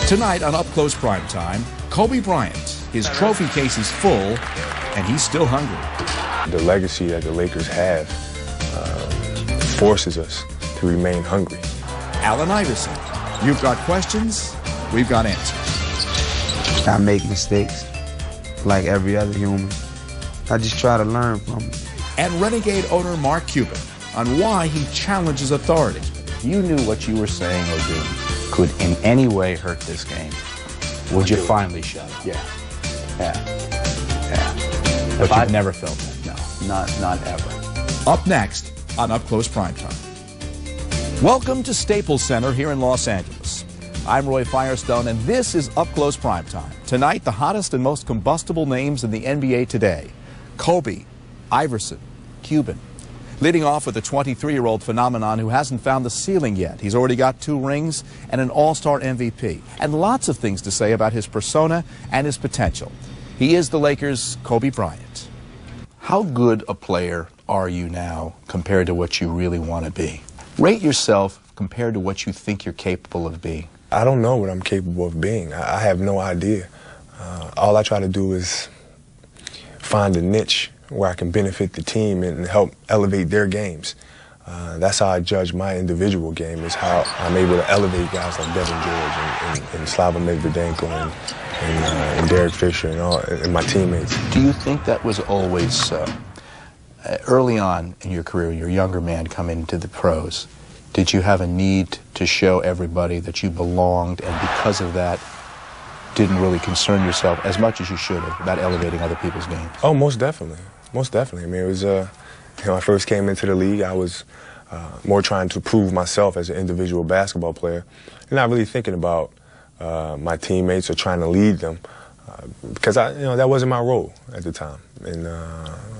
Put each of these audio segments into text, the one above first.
Tonight on Up Close Primetime, Kobe Bryant. His trophy case is full, and he's still hungry. The legacy that the Lakers have forces us to remain hungry. Allen Iverson. You've got questions, we've got answers. I make mistakes like every other human. I just try to learn from them. And Renegade owner Mark Cuban on why he challenges authority. You knew what you were saying or doing could in any way hurt this game. Would you finally shut up? Yeah. But I've never felt that. No, not ever. Up next on Up Close Primetime. Welcome to Staples Center here in Los Angeles. I'm Roy Firestone, and this is Up Close Primetime. Tonight, the hottest and most combustible names in the NBA today. Kobe, Iverson, Cuban. Leading off with a 23-year-old phenomenon who hasn't found the ceiling yet. He's already got 2 rings and an All-Star MVP. And lots of things to say about his persona and his potential. He is the Lakers' Kobe Bryant. How good a player are you now compared to what you really want to be? Rate yourself compared to what you think you're capable of being. I don't know what I'm capable of being. I have no idea. All I try to do is find a niche where I can benefit the team and help elevate their games. That's how I judge my individual game, is how I'm able to elevate guys like Devin George and Slava Medvedenko and Derek Fisher and my teammates. Do you think that was always early on in your career, your younger man coming into the pros? Did you have a need to show everybody that you belonged, and because of that didn't really concern yourself as much as you should have about elevating other people's games? Oh, most definitely. Most definitely. I mean, it was, I first came into the league, I was more trying to prove myself as an individual basketball player, and not really thinking about my teammates or trying to lead them, because that wasn't my role at the time. And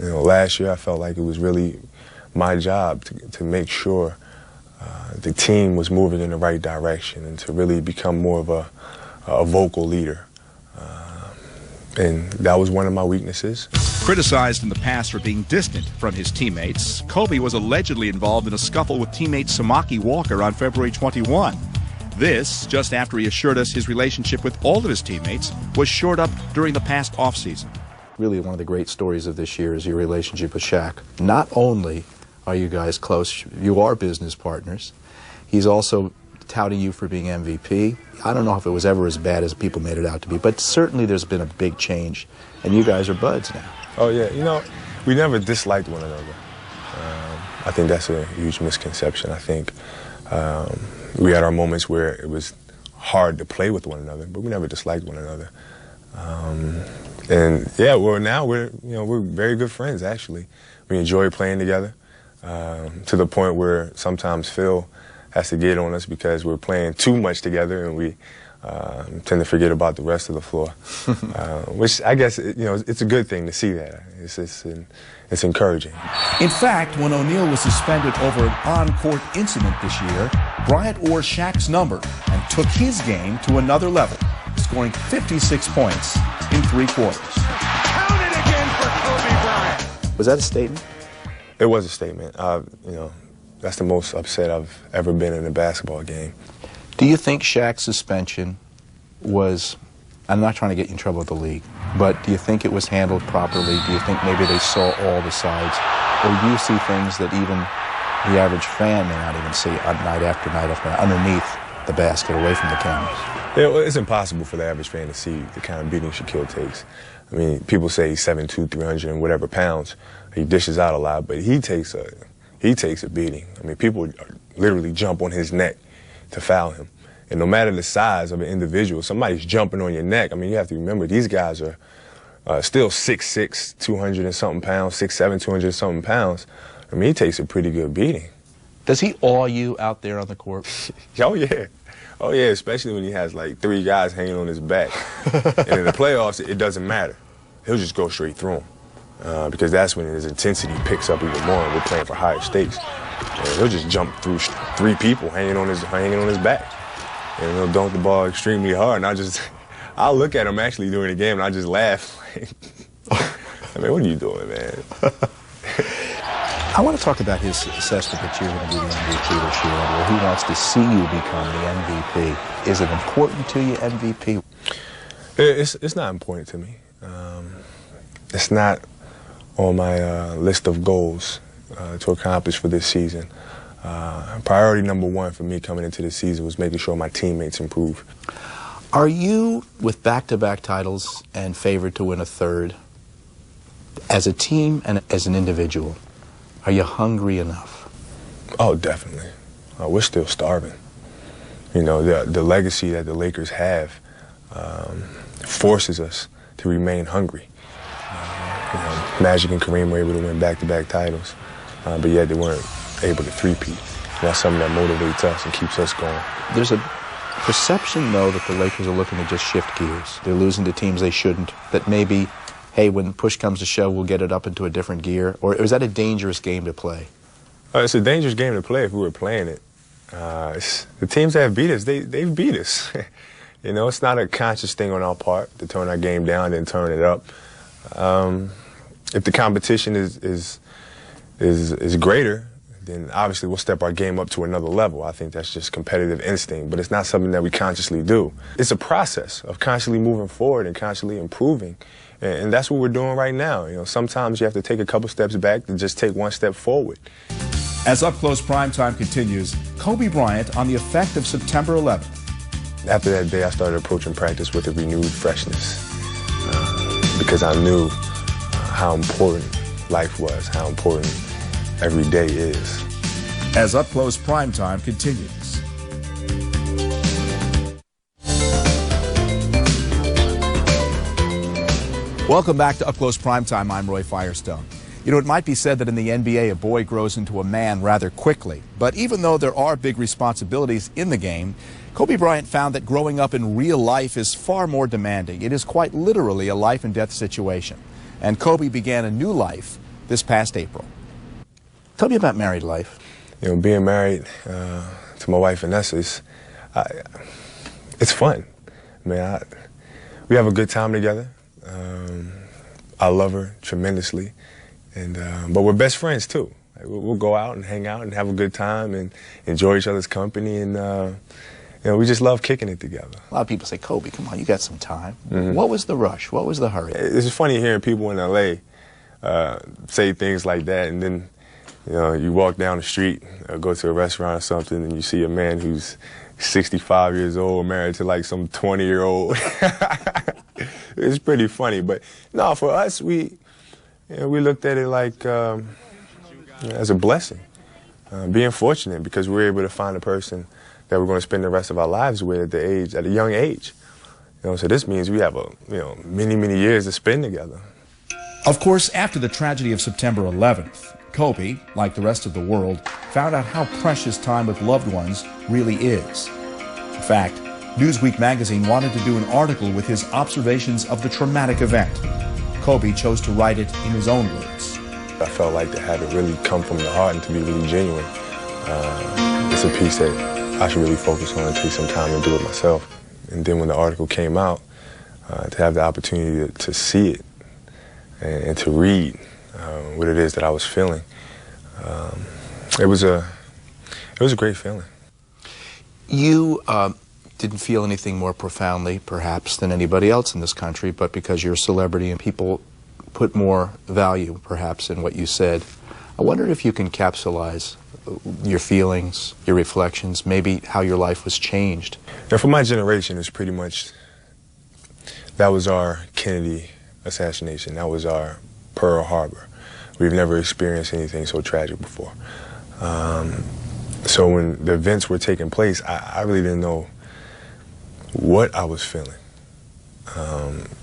last year I felt like it was really my job to make sure the team was moving in the right direction and to really become more of a vocal leader. And that was one of my weaknesses. Criticized in the past for being distant from his teammates, Kobe was allegedly involved in a scuffle with teammate Samaki Walker on February 21. This, just after he assured us his relationship with all of his teammates was shored up during the past offseason. Really, one of the great stories of this year is your relationship with Shaq. Not only are you guys close, you are business partners. He's also touting you for being MVP. I don't know if it was ever as bad as people made it out to be, but certainly there's been a big change, and you guys are buds now. Oh, yeah. We never disliked one another. I think that's a huge misconception. I think we had our moments where it was hard to play with one another, but we never disliked one another. And yeah, we're very good friends, actually. We enjoy playing together to the point where sometimes Phil has to get on us because we're playing too much together and we tend to forget about the rest of the floor, which I guess it's a good thing to see that. It's encouraging. In fact, when O'Neal was suspended over an on-court incident this year, Bryant wore Shaq's number and took his game to another level, scoring 56 points in 3 quarters. Count it again for Kobe Bryant. Was that a statement? It was a statement. That's the most upset I've ever been in a basketball game. Do you think Shaq's suspension was, I'm not trying to get you in trouble with the league, but do you think it was handled properly? Do you think maybe they saw all the sides? Or do you see things that even the average fan may not even see night after night after night, underneath the basket, away from the cameras? It's impossible for the average fan to see the kind of beating Shaquille takes. I mean, people say he's 7'2", 300 and whatever pounds. He dishes out a lot, but he takes a beating. I mean, people literally jump on his neck to foul him. And no matter the size of an individual, somebody's jumping on your neck. I mean, you have to remember, these guys are still 6'6", 200 and something pounds, 6'7", 200 and something pounds. I mean, he takes a pretty good beating. Does he awe you out there on the court? Oh, yeah. Oh, yeah, especially when he has like 3 guys hanging on his back. And in the playoffs, it doesn't matter. He'll just go straight through them. Because that's when his intensity picks up even more and we're playing for higher stakes. And he'll just jump through 3 people hanging on his back. And he'll dunk the ball extremely hard. And I'll look at him actually during the game and I just laugh. I mean, what are you doing, man? I want to talk about his assessment that you're going to be the MVP this year, or he wants to see you become the MVP. Is it important to you, MVP? It's not important to me. It's not on my list of goals to accomplish for this season. Priority number one for me coming into this season was making sure my teammates improve. Are you, with back-to-back titles and favored to win a third, as a team and as an individual, are you hungry enough? Oh, definitely. We're still starving. You know, the legacy that the Lakers have forces us to remain hungry. You know, Magic and Kareem were able to win back-to-back titles, but yet they weren't able to three-peat. That's something that motivates us and keeps us going. There's a perception, though, that the Lakers are looking to just shift gears. They're losing to teams they shouldn't, that maybe, hey, when push comes to shove, we'll get it up into a different gear? Or is that a dangerous game to play? It's a dangerous game to play if we were playing it. The teams that have beat us, they've beat us. You know, it's not a conscious thing on our part to turn our game down and turn it up. If the competition is greater, then obviously we'll step our game up to another level. I think that's just competitive instinct, but it's not something that we consciously do. It's a process of constantly moving forward and constantly improving, and that's what we're doing right now. You know, sometimes you have to take a couple steps back to just take one step forward. As Up Close Primetime continues, Kobe Bryant on the effect of September 11th. After that day, I started approaching practice with a renewed freshness because I knew how important life was, how important every day is. As Up Close Primetime continues. Welcome back to Up Close Primetime. I'm Roy Firestone. You know, it might be said that in the NBA, a boy grows into a man rather quickly. But even though there are big responsibilities in the game, Kobe Bryant found that growing up in real life is far more demanding. It is quite literally a life and death situation. And Kobe began a new life this past April. Tell me about married life. You know, being married to my wife Vanessa, it's fun. I mean, we have a good time together. I love her tremendously, and but we're best friends too. We'll go out and hang out and have a good time and enjoy each other's company, and you know, we just love kicking it together. A lot of people say, Kobe, come on, you got some time. Mm-hmm. What was the rush? What was the hurry? It's funny hearing people in L.A. Say things like that, and then you know, you walk down the street, go to a restaurant or something, and you see a man who's 65 years old, married to like some 20-year-old. It's pretty funny, but no, for us, we looked at it like as a blessing, being fortunate because we were able to find a person that we're going to spend the rest of our lives with at a young age. You know, so this means we have many years to spend together. Of course, after the tragedy of September 11th, Kobe, like the rest of the world, found out how precious time with loved ones really is. In fact, Newsweek magazine wanted to do an article with his observations of the traumatic event. Kobe chose to write it in his own words. I felt like to have it really come from the heart and to be really genuine. It's a piece that I should really focus on and take some time to do it myself. And then when the article came out, to have the opportunity to see it and to read what it is that I was feeling, it was a great feeling. You didn't feel anything more profoundly, perhaps, than anybody else in this country, but because you're a celebrity and people put more value, perhaps, in what you said. I wonder if you can capsulize your feelings, your reflections, maybe how your life was changed. Now, for my generation, it's pretty much, that was our Kennedy assassination. That was our Pearl Harbor. We've never experienced anything so tragic before. So when the events were taking place, I really didn't know what I was feeling.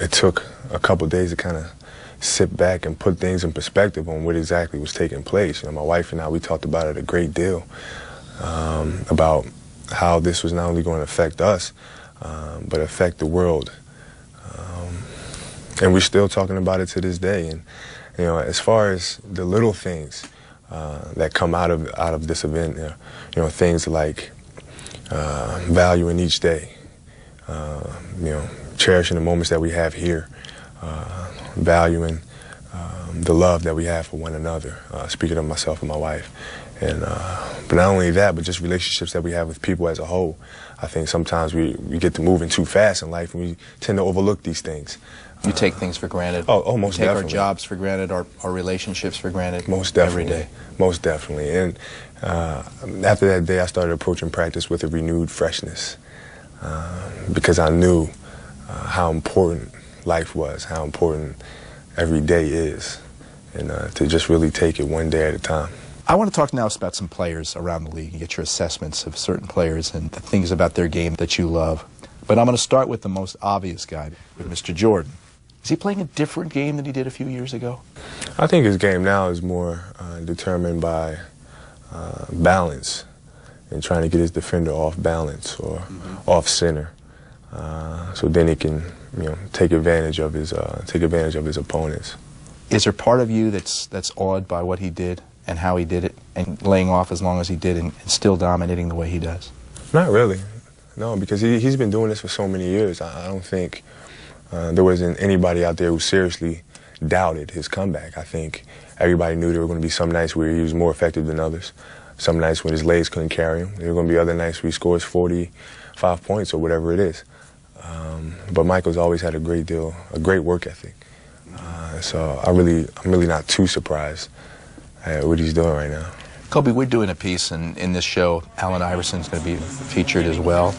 It took a couple days to kind of sit back and put things in perspective on what exactly was taking place. You know, my wife and I, we talked about it a great deal, about how this was not only going to affect us, but affect the world. And we're still talking about it to this day. And you know, as far as the little things that come out of this event, you know, things like valuing each day, you know, cherishing the moments that we have here, valuing the love that we have for one another, speaking of myself and my wife. And, but not only that, but just relationships that we have with people as a whole. I think sometimes we get to moving too fast in life and we tend to overlook these things. You take things for granted. Oh, most we take definitely. Our jobs for granted, our relationships for granted. Most definitely. Every day. Most definitely. And after that day, I started approaching practice with a renewed freshness because I knew how important life was, how important every day is, and to just really take it one day at a time. I want to talk now about some players around the league and get your assessments of certain players and the things about their game that you love. But I'm going to start with the most obvious guy, with Mr. Jordan. Is he playing a different game than he did a few years ago? I think his game now is more determined by balance and trying to get his defender off balance or off center, so then he can, take advantage of his opponents. Is there part of you that's awed by what he did and how he did it, and laying off as long as he did and still dominating the way he does? Not really, no, because he's been doing this for so many years. I don't think there wasn't anybody out there who seriously doubted his comeback. I think everybody knew there were going to be some nights where he was more effective than others, some nights when his legs couldn't carry him. There were going to be other nights where he scores 45 points or whatever it is. But Michael's always had a great work ethic. So I'm really not too surprised at what he's doing right now. Kobe, we're doing a piece in this show. Allen Iverson's going to be featured as well.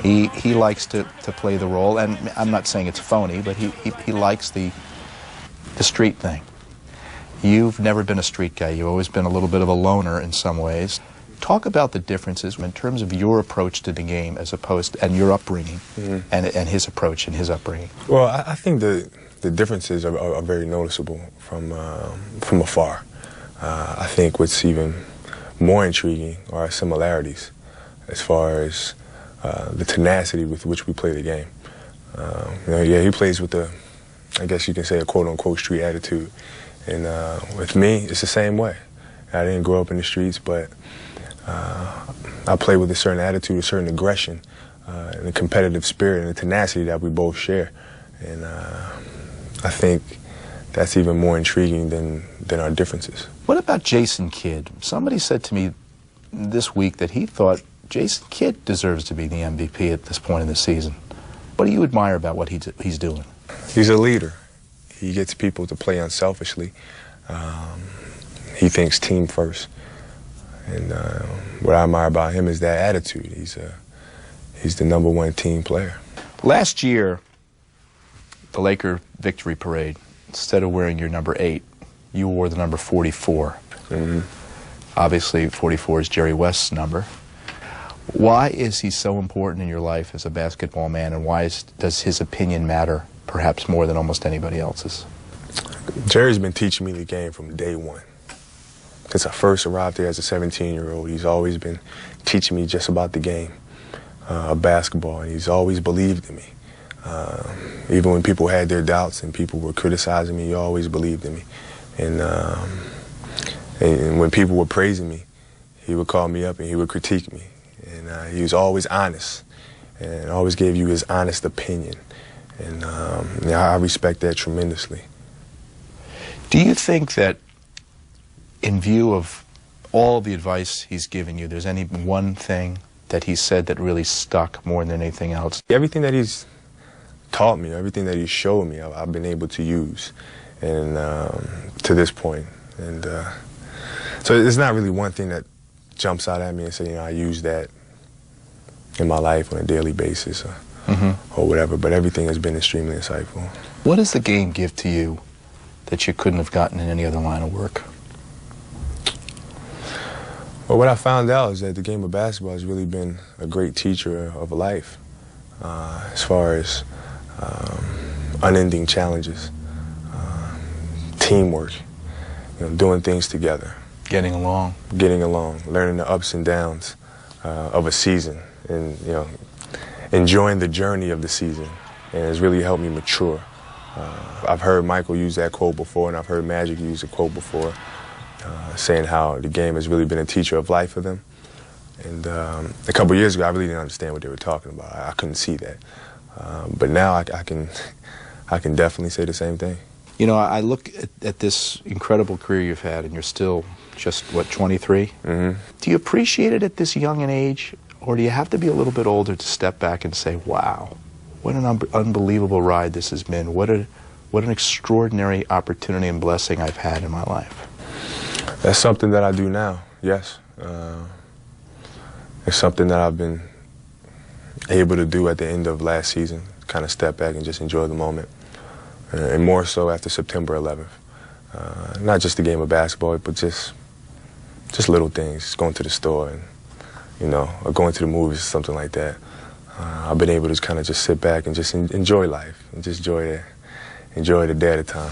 He likes to play the role, and I'm not saying it's phony, but he likes the street thing. You've never been a street guy. You've always been a little bit of a loner in some ways. Talk about the differences in terms of your approach to the game as opposed to, and your upbringing, and his approach and his upbringing. Well, I think the differences are very noticeable from afar. I think what's even more intriguing are our similarities as far as the tenacity with which we play the game. He plays with I guess you can say, a quote-unquote street attitude. And with me, it's the same way. I didn't grow up in the streets, but I play with a certain attitude, a certain aggression, and a competitive spirit and a tenacity that we both share. And I think that's even more intriguing than our differences. What about Jason Kidd? Somebody said to me this week that he thought Jason Kidd deserves to be the MVP at this point in the season. What do you admire about what he's doing? He's a leader. He gets people to play unselfishly. He thinks team first. And what I admire about him is that attitude. He's the #1 team player. Last year, the Laker victory parade, instead of wearing your number 8, you wore the number 44. Obviously, 44 is Jerry West's number. Why is he so important in your life as a basketball man, and why does his opinion matter perhaps more than almost anybody else's? Jerry's been teaching me the game from day one. Since I first arrived there as a 17-year-old, he's always been teaching me just about the game of basketball, and he's always believed in me. Even when people had their doubts and people were criticizing me, he always believed in me. And when people were praising me, he would call me up and he would critique me. And he was always honest and always gave you his honest opinion. And I respect that tremendously. Do you think that in view of all the advice he's given you, there's any one thing that he said that really stuck more than anything else? Everything that he's taught me, everything that he's showed me, I've been able to use and to this point. And so it's not really one thing that jumps out at me and say, I use that in my life on a daily basis or whatever, but everything has been extremely insightful. What does the game give to you that you couldn't have gotten in any other line of work? Well, what I found out is that the game of basketball has really been a great teacher of life as far as unending challenges, teamwork, doing things together. Getting along, learning the ups and downs of a season, and enjoying the journey of the season, and it's really helped me mature. I've heard Michael use that quote before, and I've heard Magic use a quote before, saying how the game has really been a teacher of life for them. And a couple years ago, I really didn't understand what they were talking about. I couldn't see that, but now I can definitely say the same thing. You know, I look at this incredible career you've had, and you're still just, what, 23? Mm-hmm. Do you appreciate it at this young an age, or do you have to be a little bit older to step back and say, wow, what an unbelievable ride this has been. What an extraordinary opportunity and blessing I've had in my life. That's something that I do now, yes. It's something that I've been able to do at the end of last season, kind of step back and just enjoy the moment. And more so after September 11th. Not just the game of basketball, but just little things, going to the store and, you know, or going to the movies or something like that. I've been able to kind of just sit back and just enjoy life and just enjoy the day at a time.